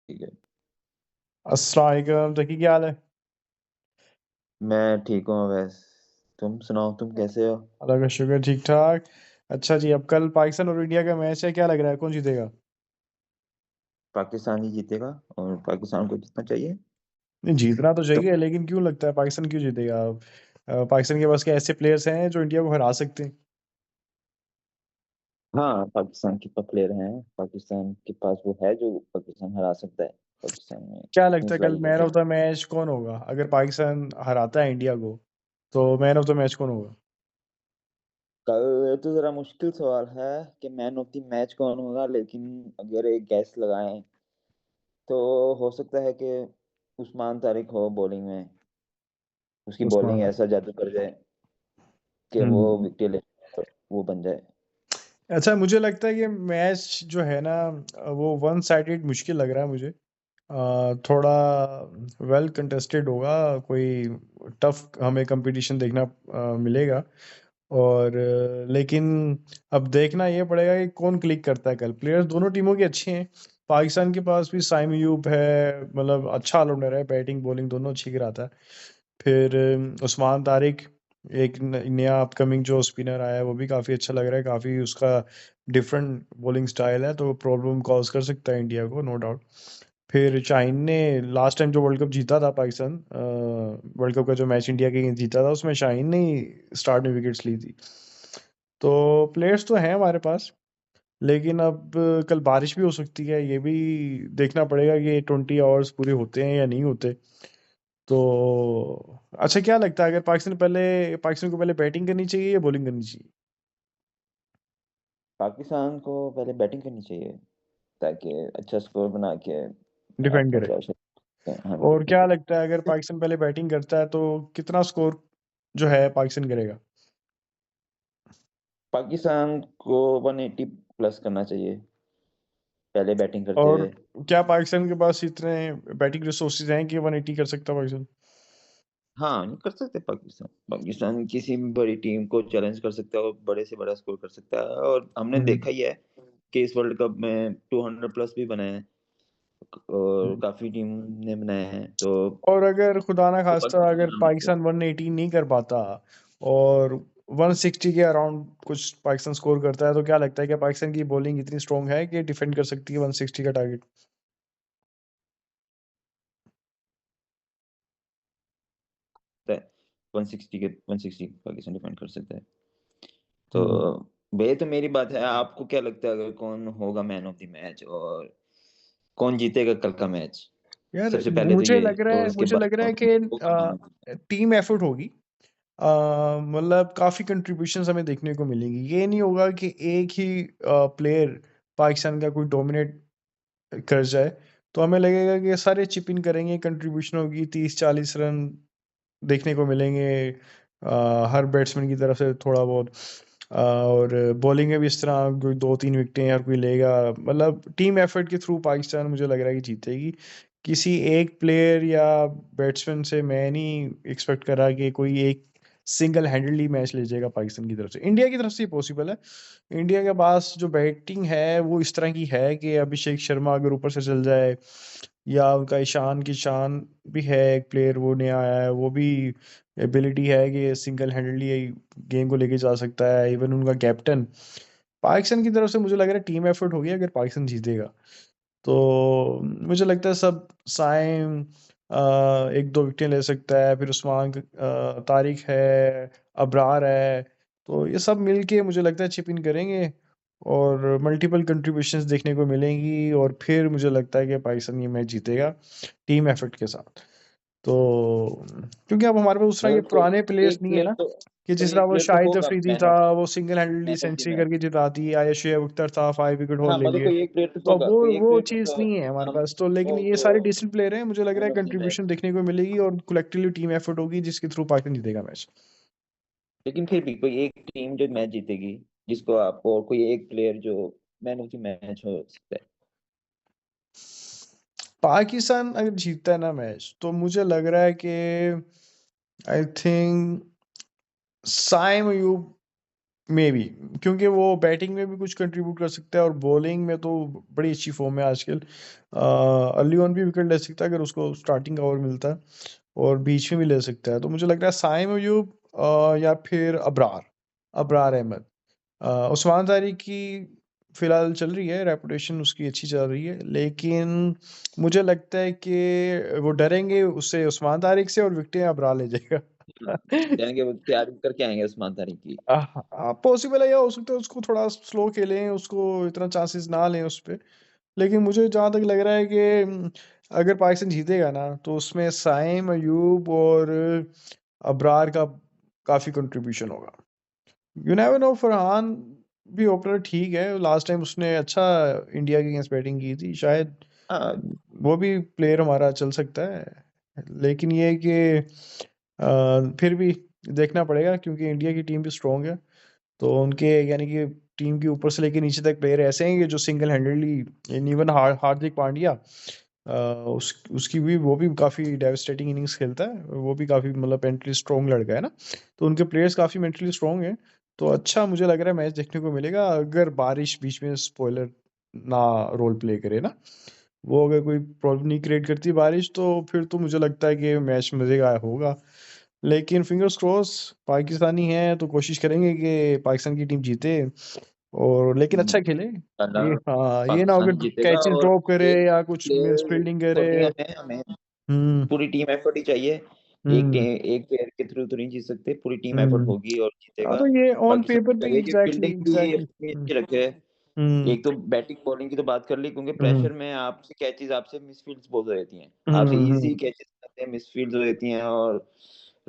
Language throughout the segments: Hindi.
ठीक है। अस्सलाम वालेकुम, तो क्या हाल है? मैं ठीक हूँ अवैस। तुम सुनाओ, तुम कैसे हो? अल्लाह का शुक्र, ठीक ठाक। अच्छा जी, अब कल पाकिस्तान और इंडिया का मैच है, क्या लग रहा है कौन जीतेगा? पाकिस्तान ही जीतेगा और पाकिस्तान को जीतना चाहिए। नहीं, जीतना तो तो चाहिए, लेकिन क्यों लगता है पाकिस्तान क्यों जीतेगा? पाकिस्तान के पास क्या ऐसे प्लेयर्स हैं जो इंडिया को हरा सकते हैं? हाँ, पाकिस्तान के पास प्लेयर हैं। पाकिस्तान के पास वो है जो पाकिस्तान हरा सकता है। पाकिस्तान में क्या इतनी लगता है कल मैन सलाहियत है। ऑफ द मैच कौन होगा अगर पाकिस्तान हराता है इंडिया को? तो मैन ऑफ द मैच कौन होगा? कल तो जरा मुश्किल सवाल है कि मैन ऑफ द मैच कौन होगा, लेकिन अगर एक गैस लगाएं तो हो सकता है कि उस्मान तारिक हो बॉलिंग में। उसकी बॉलिंग उस्मान। ऐसा जादू कर जाए कि वो हम्म। विकेट ले, वो बन जाए। अच्छा, मुझे लगता है कि मैच जो है ना, वो वन साइडेड मुश्किल लग रहा है मुझे। थोड़ा वेल कंटेस्टेड होगा, कोई टफ हमें कंपटीशन देखना मिलेगा। और लेकिन अब देखना ये पड़ेगा कि कौन क्लिक करता है कल। प्लेयर्स दोनों टीमों के अच्छे हैं। पाकिस्तान के पास भी साइम अयूब है, मतलब अच्छा ऑलराउंडर है, बैटिंग बॉलिंग दोनों अच्छी कराता है। फिर उस्मान तारिक, एक नया अपकमिंग जो स्पिनर आया है, वो भी काफ़ी अच्छा लग रहा है, काफ़ी उसका डिफरेंट बॉलिंग स्टाइल है, तो प्रॉब्लम कॉज कर सकता है इंडिया को, नो डाउट। फिर शाहीन ने लास्ट टाइम जो वर्ल्ड कप जीता था पाकिस्तान, वर्ल्ड कप का जो मैच इंडिया के अगेंस्ट जीता था, उसमें शाहीन ने ही स्टार्ट में विकेट्स ली थी। तो प्लेयर्स तो हैं हमारे पास, लेकिन अब कल बारिश भी हो सकती है, ये भी देखना पड़ेगा कि 20 आवर्स पूरे होते हैं या नहीं होते। तो अच्छा, क्या लगता है अगर पाकिस्तान को पहले बैटिंग करनी चाहिए या बॉलिंग करनी चाहिए? पाकिस्तान को पहले बैटिंग करनी चाहिए ताकि अच्छा स्कोर बना के डिफेंड अपना करे। प्रेशर। हाँ, और डिफेंड क्या करें। लगता है अगर पाकिस्तान पहले बैटिंग करता है तो कितना स्कोर जो है पाकिस्तान करेगा? पाकिस्तान को 180 प्लस करना चाहिए पहले बैटिंग करते और हुए। क्या पाकिस्तान के पास इतने बैटिंग रिसोर्सेज हैं कि 180 कर सकता है पाकिस्तान? हाँ, नहीं कर सकते। पाकिस्तान पाकिस्तान किसी भी बड़ी टीम को चैलेंज कर सकता है और बड़े से बड़ा स्कोर कर सकता है, और हमने हम्म। देखा ही है कि इस वर्ल्ड कप में 200 प्लस भी बनाए हैं और काफी टीम ने बनाए हैं। और अगर खुदा ना तो खास्ता पाकिस्तान अगर आना चाहिए। पाकिस्तान 180 नहीं कर पाता और 160 के अराउंड कुछ पाकिस्तान स्कोर करता है, तो क्या लगता है कि पाकिस्तान की बॉलिंग इतनी स्ट्रांग है कि डिफेंड कर सकती है 160 का टारगेट? 160 पाकिस्तान डिफेंड कर सकता है। तो हम्म। वे तो मेरी बात है। आपको क्या लगता है अगर कौन होगा मैन ऑफ द मैच और कौन जीतेगा कल का मैच? यार, सबसे पहले तो ये, और उसके मुझे बाद लग रहा है कौन होगा मैन ऑफ द। कि टीम एफर्ट होगी। मतलब काफी कंट्रीब्यूशंस हमें देखने को मिलेंगी, ये नहीं होगा कि एक ही प्लेयर पाकिस्तान का कोई डोमिनेट कर जाए। तो हमें लगेगा कि सारे चिप इन करेंगे, कंट्रीब्यूशन होगी, 30-40 रन देखने को मिलेंगे हर बैट्समैन की तरफ से थोड़ा बहुत। और बॉलिंग में भी इस तरह कोई 2-3 विकेटें हर कोई लेगा, मतलब टीम एफर्ट के थ्रू पाकिस्तान मुझे लग रहा है कि जीतेगी। किसी एक प्लेयर या बैट्समैन से मैं नहीं एक्सपेक्ट कर रहा कि कोई एक सिंगल हैंडली मैच ले जाएगा पाकिस्तान की तरफ से। इंडिया की तरफ से पॉसिबल है। इंडिया के पास जो बैटिंग है वो इस तरह की है कि अभिषेक शर्मा अगर ऊपर से चल जाए, या उनका ईशान किशान भी है, एक प्लेयर वो नया आया है, वो भी एबिलिटी है कि सिंगल हैंडली गेम को लेके जा सकता है। इवन उनका कैप्टन, पाकिस्तान की तरफ से मुझे लग रहा है टीम एफर्ट होगी अगर पाकिस्तान जीतेगा। तो मुझे लगता है सब साइम 1-2 विकेटें ले सकता है, फिर उस्मान तारिक है, अबरार है। तो ये सब मिलके मुझे लगता है चिप इन करेंगे और मल्टीपल कंट्रीब्यूशंस देखने को मिलेंगी, और फिर मुझे लगता है कि पाकिस्तान ये मैच जीतेगा टीम एफर्ट के साथ। तो क्योंकि अब हमारे पास उस तरह के मतलब पुराने कोई प्लेयर्स एक नहीं है प्लेयर ना, तो कि कोई जिस तरह एक वो प्लेयर तो शाहिद होगा अफरीदी मैन था, ऑफ वो single handedly man of the century match. करके जिताती, या शुएब अख्तर था 5 विकेट हाँ, हॉल मतलब लेके। कोई एक प्लेयर तो तो होगा, वो कोई एक वो प्लेयर चीज़ तो नहीं है हमारे हम पास तो, लेकिन ये वो सारे डिसेंट प्लेयर हैं, मुझे लग रहा है man of the match. Contribution देखने को मिलेगी और कलेक्टिवली टीम एफर्ट होगी जिसके थ्रू पाकिस्तान जीतेगा मैच। लेकिन फिर भी कोई एक टीम जो मैच जीतेगी, जिसको आपको, और कोई एक प्लेयर जो मैन ऑफ द मैच हो सकता है। पाकिस्तान अगर जीतता है ना मैच, तो मुझे लग रहा है कि I think Saim Ayub maybe, क्योंकि वो बैटिंग में भी कुछ कंट्रीब्यूट कर सकता है और बॉलिंग में तो बड़ी अच्छी फॉर्म है आजकल। अर्ली ऑन भी विकेट ले सकता है अगर उसको स्टार्टिंग का ओवर मिलता है, और बीच में भी ले सकता है। तो मुझे लग रहा है साइम अयूब या फिर अबरार, अबरार अहमद। उस्मान तारिक की फिलहाल चल रही है, रेपुटेशन उसकी अच्छी चल रही है, लेकिन मुझे लगता है कि वो डरेंगे उससे, उस्मान तारिक से, और विकेटें अबरार ले जाएगा। जाएंगे वो तैयारी करके आएंगे उस्मान तारिक की। पॉसिबल है, या हो सकता है उसको थोड़ा स्लो खेलें, उसको इतना चांसेस ना लें उस पे। लेकिन मुझे जहाँ तक लग रहा है कि अगर पाकिस्तान जीतेगा ना, तो उसमें साइम अयूब और अबरार का काफ़ी कंट्रीब्यूशन होगा। यू नेवर नो, फरहान भी ओपनर ठीक है, लास्ट टाइम उसने अच्छा इंडिया के अगेंस्ट बैटिंग की थी, शायद हाँ। वो भी प्लेयर हमारा चल सकता है। लेकिन ये है कि फिर भी देखना पड़ेगा, क्योंकि इंडिया की टीम भी स्ट्रॉन्ग है। तो उनके यानी कि टीम के ऊपर से लेके नीचे तक प्लेयर ऐसे हैं कि जो single handedly, even Hardik Pandya, उसकी भी, वो भी काफ़ी डेvastating इनिंग्स खेलता है, वो भी काफ़ी मतलब मेंटली स्ट्रॉन्ग लड़का है ना। तो उनके प्लेयर्स काफ़ी मेंटली स्ट्रॉन्ग हैं। तो अच्छा मुझे लग रहा है मैच देखने को मिलेगा, अगर बारिश बीच में स्पॉइलर ना रोल प्ले करे ना। वो अगर कोई प्रॉब्लम नहीं क्रिएट करती बारिश, तो फिर तो मुझे लगता है कि मैच मज़े का होगा। लेकिन फिंगर्स क्रॉस, पाकिस्तानी हैं तो कोशिश करेंगे कि पाकिस्तान की टीम जीते, और लेकिन अच्छा खेले। अल्लाह, ये हाँ, ये ना हो पाकिस्तान कि जीतेगा। कैचेस और ड्रॉप करे ये या कुछ मिस प्लेयर फील्डिंग करे। होती है, हमें हमें हुँ, पूरी टीम एफर्ट ही चाहिए। हुँ, एक प्लेयर के थ्रू तो नहीं जीत सकते, पूरी टीम एफर्ट हुँ। होगी और हाँ, जीतेगा। तो ये ऑन पाकिस्तान पेपर को भी चाहिए कि एग्ज़ैक्टली, फील्डिंग भी एग्ज़ैक्टली। अपनी हुँ, अच्छी रखे। हुँ, एक तो बैटिंग बॉलिंग की तो बात कर ली, क्योंकि हुँ, प्रेशर में आपसे कैचेज़ आपसे मिसफील्ड्स बहुत हो जाती हैं। आपसे हुँ, ईज़ी हुँ, कैचेज़ आते हैं, मिसफील्ड्स हो जाती हैं और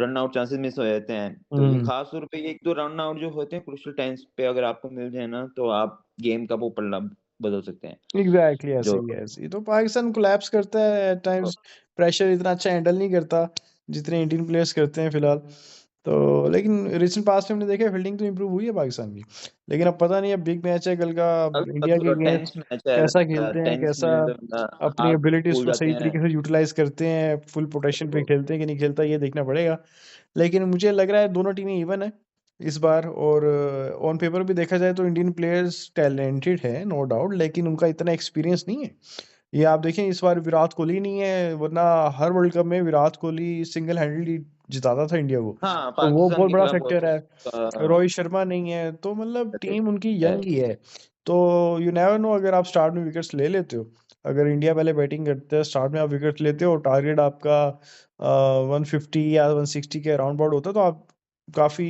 रन आउट चांसेस मिस हो जाते हैं। तो ये हुँ। खास तौर पे 1-2 रन आउट जो होते हैं क्रूशियल टाइम्स पे अगर आपको मिल जाए ना, तो आप गेम का वो पलड़ा बदल सकते हैं। एग्ज़ैक्टली, ऐसे जो ही है, ऐसे ही। तो पाकिस्तान कोलैप्स करता है एट टाइम्स, प्रेशर इतना अच्छा हैंडल नहीं करता, जितने इंडियन प्लेयर्स करते हैं फिलहाल। तो लेकिन रिसेंट पास्ट में हमने देखा है फील्डिंग तो इम्प्रूव हुई है पाकिस्तान की। लेकिन अब पता नहीं, अब बिग मैच है कल का, अब अब इंडिया के टेंस अगेंस्ट मैच है, कैसा खेलते हैं, टेंस कैसा में तो अपनी हाथ एबिलिटीज़ फूल को जाते सही हैं। तरीके से यूटिलाइज़ करते हैं, फुल पोटेंशियल पे तो खेलते हैं कि नहीं खेलता, ये देखना पड़ेगा। लेकिन मुझे लग रहा है दोनों टीमें इवन है इस बार, और ऑन पेपर भी देखा जाए तो इंडियन प्लेयर्स टैलेंटेड है, नो डाउट, लेकिन उनका इतना एक्सपीरियंस नहीं है। ये आप देखें, इस बार विराट कोहली नहीं है, वरना हर वर्ल्ड कप में विराट कोहली सिंगल हैंडेडली जिताता था इंडिया को। हाँ, तो वो पाकिस्तान बहुत के बड़ा खिलाफ बहुत फैक्टर है। रोहित शर्मा नहीं है, तो मतलब टीम उनकी है। यंग ही है। तो यू नेवर नो, अगर आप स्टार्ट में विकेट्स ले लेते हो, अगर इंडिया पहले बैटिंग करते हैं, स्टार्ट में आप विकेट लेते हो और टारगेट आपका 150 या 160 के अराउंड अबाउट होता है, तो आप काफ़ी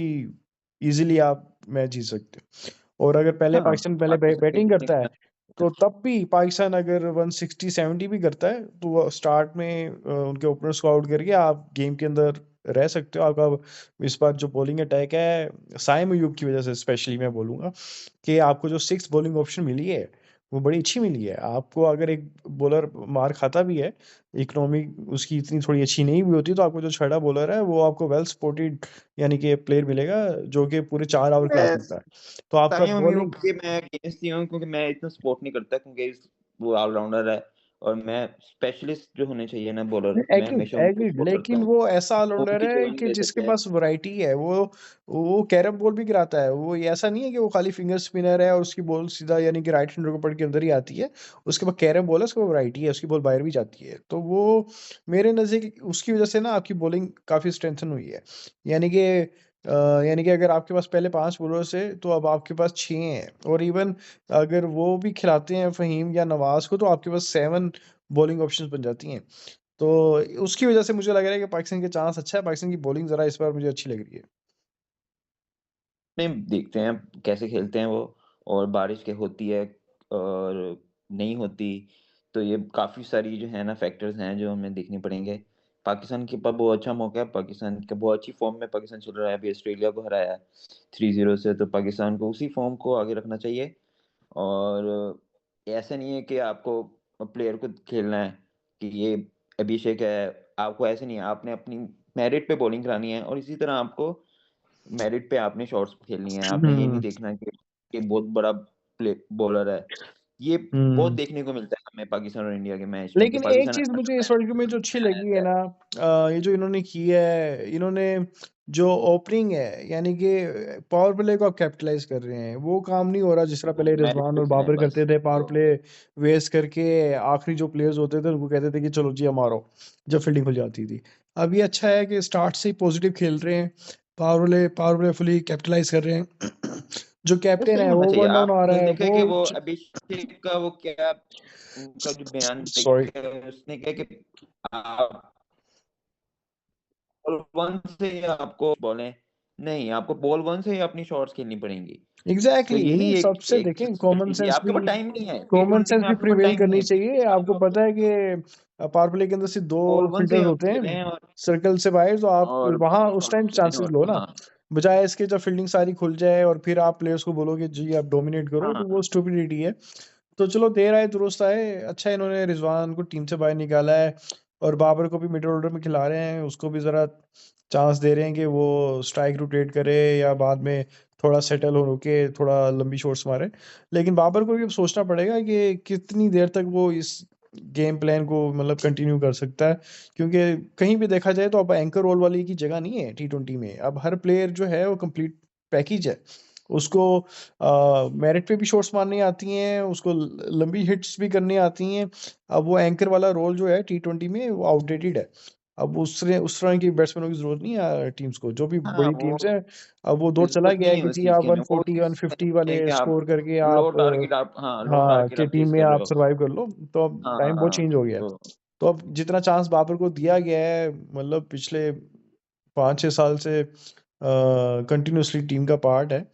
इजीली आप मैच जीत सकते हो। और अगर पहले हाँ, पाकिस्तान पहले पाकिस्तान की बैटिंग bowling करता है, में तो तब भी पाकिस्तान अगर 160-70 भी करता है, तो वो स्टार्ट में उनके ओपनर्स को आउट करके आप गेम के अंदर रह सकते हो। आपका इस बार जो बॉलिंग अटैक है, साइम अयूब की वजह से स्पेशली मैं बोलूँगा, कि आपको जो 6th बॉलिंग ऑप्शन मिली है, वो बड़ी अच्छी मिली है। आपको अगर एक बॉलर मार खाता भी है, इकोनॉमी उसकी इतनी थोड़ी अच्छी नहीं भी होती, तो आपको जो छठा बॉलर है, वो आपको वेल स्पॉटेड यानी कि प्लेयर मिलेगा, जो कि पूरे 4 ओवर खिला मैं सकता है। तो आपका साइम अयूब बॉलिंग के मैं अगेंस्ट ही हूँ, क्योंकि मैं इतना सपोर्ट नहीं करता, क्योंकि वो ऑलराउंडर है और मैं स्पेशलिस्ट जो होने चाहिए ना बॉलर, मैं एग्रीड, हमेशा उनको एग्रीड, सपोर्ट करता लेकिन हूँ। वो ऐसा ऑलराउंडर उनकी है जगह नहीं कि ले जिसके सकते। पास वैरायटी है। वो कैरम बॉल भी गिराता है। वो ये ऐसा नहीं है कि वो खाली फिंगर स्पिनर है और उसकी बॉल सीधा यानी कि राइट हैंडर को पकड़ के अंदर ही आती है। उसके पास कैरम बॉल है, उसके पास वैरायटी है, उसकी बॉल बाहर भी जाती है। तो वो मेरे नज़दीक उसकी वजह से ना आपकी बॉलिंग काफ़ी स्ट्रेंथन हुई है। यानी कि यानी कि अगर आपके पास पहले 5 बॉलर्स थे, तो अब आपके पास 6 हैं, और इवन अगर वो भी खिलाते हैं फ़हीम या नवाज़ को, तो आपके पास 7 बॉलिंग ऑप्शंस बन जाती हैं। तो उसकी वजह से मुझे लग रहा है कि पाकिस्तान के चांस अच्छा है, पाकिस्तान की बॉलिंग ज़रा इस बार मुझे अच्छी लग रही है। नहीं, देखते हैं कैसे खेलते हैं वो। और बारिश के होती है और नहीं होती, तो ये काफ़ी सारी जो है ना फैक्टर्स हैं जो हमें देखने पड़ेंगे। पाकिस्तान के पास बहुत अच्छा मौका है, पाकिस्तान का बहुत अच्छी फॉर्म में पाकिस्तान चल रहा है, अभी ऑस्ट्रेलिया को हराया है 3-0 से, तो पाकिस्तान को उसी फॉर्म को आगे रखना चाहिए। और ऐसा नहीं है कि आपको प्लेयर को खेलना है कि ये अभिषेक है, आपको ऐसे नहीं है, आपने अपनी मेरिट पे बॉलिंग करानी है और इसी तरह आपको मेरिट पे आपने शॉट्स खेलनी है। आपने ये नहीं हुँ, देखना कि बहुत बड़ा प्ले बॉलर है। ये बहुत हुँ। देखने को मिलता है में पाकिस्तान और इंडिया के मैच में कि लेकिन एक पाकिस्तान चीज़ मुझे इस अच्छा वर्ल्ड कप में जो अच्छी है लगी है ना, ये जो इन्होंने की है, इन्होंने जो ओपनिंग है, यानी कि पावर प्ले को आप कैपिटलाइज़ कर रहे हैं, वो काम नहीं हो रहा जिस तरह वो पहले मैच रिजवान और फिक्स है बाबर बस करते थे, पावर तो प्ले वेस्ट करके आखिरी जो प्लेयर्स होते थे उनको कहते थे कि चलो जी अब मारो, जब फील्डिंग खुल जाती थी। अब ये अच्छा है कि स्टार्ट से ही पॉजिटिव खेल रहे हैं, पावर प्ले फुली कैपिटलाइज़ कर रहे हैं। जो वो कैप्टन सही है होना वो चाहिए। 1 डाउन आ रहा आपने है, देखा वो कि वो च अभिषेक का वो क्या उनका जो बयान सॉरी। देखा उसने कहा कि आप बॉल वन से ही आपको बॉलें नहीं, आपको बॉल वन से ही अपनी शॉट्स खेलनी पड़ेंगी। तो एग्ज़ैक्टली नहीं यही एक सबसे एक देखें स्ट्रेटेजी है। आपके पास टाइम नहीं है, टी कॉमन ट्वेंटी सेंस में भी आपके पास प्रिवेल टाइम नहीं करनी है, चाहिए। आपको आप पता है कि पावर प्ले के अंदर सिर्फ 2 बॉल वन से फील्डर्स होते हैं, खेलें सर्कल से बाहर, तो आप और वहाँ अपनी उस टाइम शॉट्स खेलें चांसेस और लो ना। हाँ बजाय इसके जब फील्डिंग सारी खुल जाए और फिर आप प्लेयर्स को बोलो कि जी आप डोमिनेट करो, तो वो हाँ स्टुपिडिटी है। तो चलो देर आए दुरुस्त आए, अच्छा इन्होंने रिजवान को टीम से बाहर निकाला है और बाबर को भी मिडल ऑर्डर में खिला रहे हैं, उसको भी ज़रा चांस दे रहे हैं कि वो स्ट्राइक रोटेट करे या बाद में थोड़ा सेटल हो के थोड़ा लंबी शॉट्स मारे। लेकिन बाबर को भी अब सोचना पड़ेगा कि कितनी देर तक वो इस गेम प्लान को मतलब कंटिन्यू कर सकता है, क्योंकि कहीं भी देखा जाए तो अब एंकर रोल वाली की जगह नहीं है टी20 में। अब हर प्लेयर जो है वो कंप्लीट पैकेज है, उसको मेरिट पे भी शॉट्स मारनी आती हैं, उसको लंबी हिट्स भी करनी आती हैं। अब वो एंकर वाला रोल जो है टी20 में वो आउटडेटेड है। अब उस तरह की बैट्समैनों की ज़रूरत नहीं है टीम्स को, जो भी हाँ बड़ी वो टीम्स हैं। अब वो दौर चला जरूरत गया नहीं है है कि उस जी चीज आप के, में वो 140 चीज 150 समझते हैं वाले कि आप स्कोर करके लो आप टारगेट आप हाँ लो हाँ, टारगेट कि आप टीम चेस में कर रहे आप हो। सर्वाइव कर लो, तो अब टाइम बहुत हाँ चेंज हो गया है। तो तो अब जितना चांस बाबर को दिया गया है, मतलब पिछले 5-6 साल से कंटिन्यूअसली टीम का पार्ट है,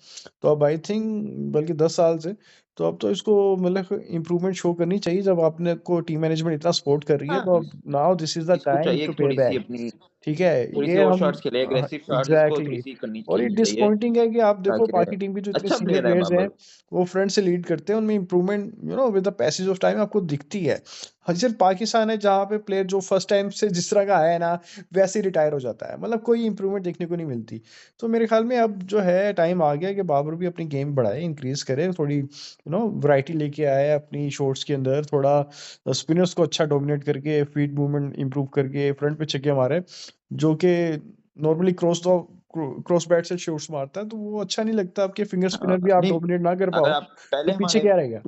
तो अब आई थिंक बल्कि 10 साल से, तो अब तो इसको मतलब इम्प्रूवमेंट शो करनी चाहिए। जब आपने को टीम मैनेजमेंट इतना सपोर्ट कर रही है, हाँ तो अब नाउ दिस इज़ द इसको टाइम चाहिए टू कि पे थोड़ी सी बैक। अपनी ठीक है, थोड़ी सी ये और हम शॉट्स खेले, एग्रेसिव शॉट्स इसको थोड़ी एग्ज़ैक्टली। सी करनी और ये चाहिए डिसअपॉइंटिंग है कि आप देखो ताकि बाकी टीम के जो इतने अच्छा सीनियर प्लेयर है प्लेयर्स हैं, बाबर। वो फ्रंट से लीड करते हैं, उनमें improvement with the passage of time आपको दिखती है। हाँ, सिर्फ पाकिस्तान है जहाँ पे प्लेयर जो फर्स्ट टाइम से जिस तरह का आया है ना, वैसे ही रिटायर हो जाता है, मतलब कोई इम्प्रूवमेंट देखने को नहीं मिलती। तो मेरे ख्याल में अब जो है टाइम आ गया कि बाबर भी अपनी गेम बढ़ाए, इंक्रीज करे, थोड़ी वैरायटी लेके आए अपनी शॉट्स के अंदर, थोड़ा स्पिनर्स को अच्छा डोमिनेट करके फीट मूवमेंट इंप्रूव करके फ्रंट पे छक्के मारे, जो कि नॉर्मली क्रॉस बैट से शॉट्स मारता है, तो वो अच्छा नहीं लगता। आपके फिंगर हाँ, स्पिनर भी आप नहीं डोमिनेट ना कर अगर पाओ, आप तो पहले पीछे हमारे क्या रहेगा?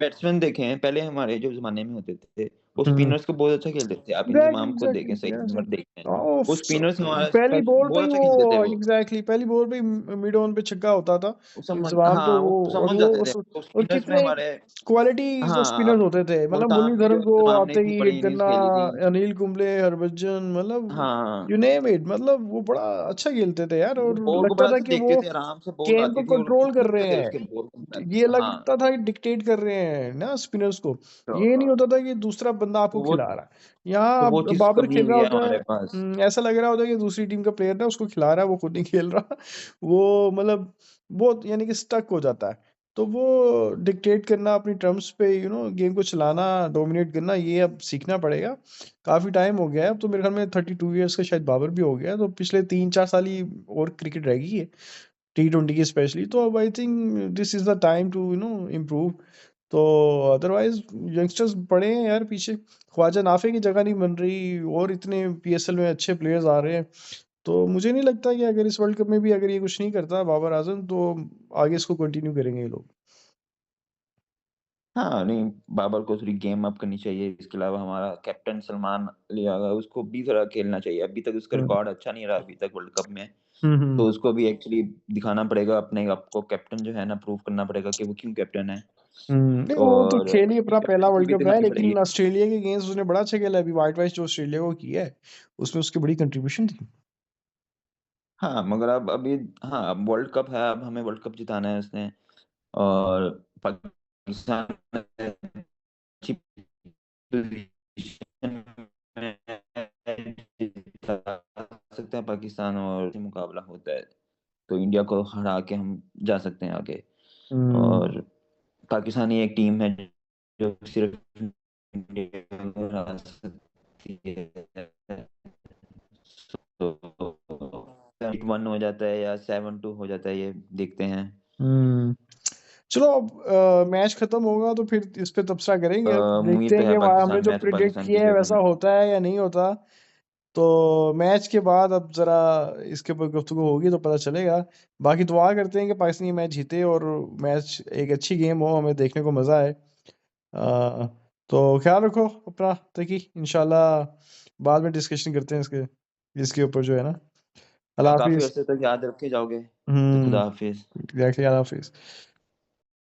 बैट्समैन देखे हैं, पहले हमारे जो ज़माने में होते थे, वो हुँ। स्पिनर्स को बहुत अच्छा खेलते थे। आप एग्ज़ैक्टली, इंज़माम को देखें, exactly, Saeed yes, Ahmed yes. देखें, हाँ, वो स स्पिनर्स हमारा पहली बॉल पे बहुत ही अच्छा खेलते थे वो वो। एग्ज़ैक्टली पहली बॉल पे ही मिड ऑन पे छक्का होता था। वो समझ इंतज़ाम तो हाँ, वो, वो और समझ वो जाते थे। उस वो और स्पिनर्स में कितने हमारे क्वालिटी जो हाँ, स्पिनर्स अब होते थे, मतलब मुल्तान की जो मुरलीधरन को इंतज़ाम ने आते इतनी ही बड़ी हिट इनिंग्स करना, खेली थी। अनिल कुंबले, हरभजन, मतलब हाँ, यू नेम इट, मतलब वो बड़ा अच्छा खेलते थे यार, वो और बॉल को लगता बड़ा था अच्छा कि देखते वो थे, आराम से बॉल गेम को आती थी और कंट्रोल कर खींचते रहे थे हैं। उसके बॉल को ये हाँ, लगता था कि डिक्टेट कर रहे हैं ना स्पिनर्स को। तो ये नहीं होता था कि दूसरा बंदा आपको वो खिला रहा है। यहाँ तो वो अब चीज़ बाबर कमी खेल रहा हुई है होता है, हमारे पास। ऐसा लग रहा होता है कि दूसरी टीम का प्लेयर ना उसको खिला रहा है, वो खुद नहीं खेल रहा। वो मतलब वो यानी कि स्टक हो जाता है। तो वो डिक्टेट करना अपनी टर्म्स पे, गेम को चलाना, डोमिनेट करना, ये अब सीखना पड़ेगा। काफ़ी टाइम हो गया है, अब तो मेरे ख्याल में 32 इयर्स का शायद बाबर भी हो गया है, तो पिछले 3-4 साल ही और क्रिकेट रह गई है। टी20 की स्पेशली, तो अब I think this is the time to improve. तो अदरवाइज़ यंगस्टर्स पड़े हैं यार पीछे। ख्वाजा नाफे की जगह नहीं बन रही और इतने पीएसएल में अच्छे प्लेयर्स आ रहे हैं। तो मुझे नहीं लगता कि अगर इस वर्ल्ड कप में भी अगर ये कुछ नहीं करता बाबर आज़म, तो आगे इसको कंटिन्यू करेंगे ये लोग। हाँ, नहीं बाबर को थोड़ी गेम अप करनी चाहिए। इसके अलावा हमारा कैप्टन सलमान अली आगा उसको भी ज़रा खेलना चाहिए। अभी तक उसका हुँ। रिकॉर्ड अच्छा नहीं रहा अभी तक वर्ल्ड कप में। हुँ, तो हुँ। उसको भी एक्चुअली दिखाना पड़ेगा अपने आप को कैप्टन जो है ना प्रूव करना पड़ेगा कि वो क्यों कैप्टन है। हुँ, नहीं वो तो और खेल ही अपना पहला कैप्टेंसी वर्ल्ड भी कप रहा है, दिखानी पड़ेगी। लेकिन ऑस्ट्रेलिया के अगेंस्ट उसने बड़ा अच्छा खेला है। अभी व्हाइट वॉश जो ऑस्ट्रेलिया को की है, उसमें उसकी बड़ी कंट्रीब्यूशन थी। हाँ, मगर अब अभी हाँ, अब वर्ल्ड कप है, अब हमें वर्ल्ड कप जिताना है उसने और पाकिस्तान अच्छी पोज़ीशन में जिता सकते हैं पाकिस्तान और से मुकाबला होता है, तो इंडिया को हरा के हम जा सकते हैं आगे। हुँ। और पाकिस्तान ही एक टीम है जो सिर्फ इंडिया को हरा सकती है। तो 8-1 हो जाता है या 7-2 हो जाता है, ये देखते हैं। हुँ। चलो अब मैच खत्म होगा तो फिर इस पे तबसरा करेंगे, अब उम्मीद देखते तो हैं है कि हमने पाकिस्तान जो मैच प्रिडिक्ट पाकिस्तान की किया है साइड वैसा में। होता है या नहीं होता। तो मैच के बाद अब जरा इसके ऊपर गुफ्तगू होगी तो पता चलेगा। बाकी दुआ करते हैं कि पाकिस्तान ये मैच जीते और मैच एक अच्छी गेम हो, हमें देखने को मजा आए। तो ख्याल रखो अपना, तकी इंशाल्लाह बाद में डिस्कशन करते हैं इसके इसके ऊपर जो है ना। अल्लाह काफी हाफिज। अरसे तक याद रखे जाओगे। तो हम्म। खुदा हाफिज। एग्जैक्टली, अल्लाह हाफिज।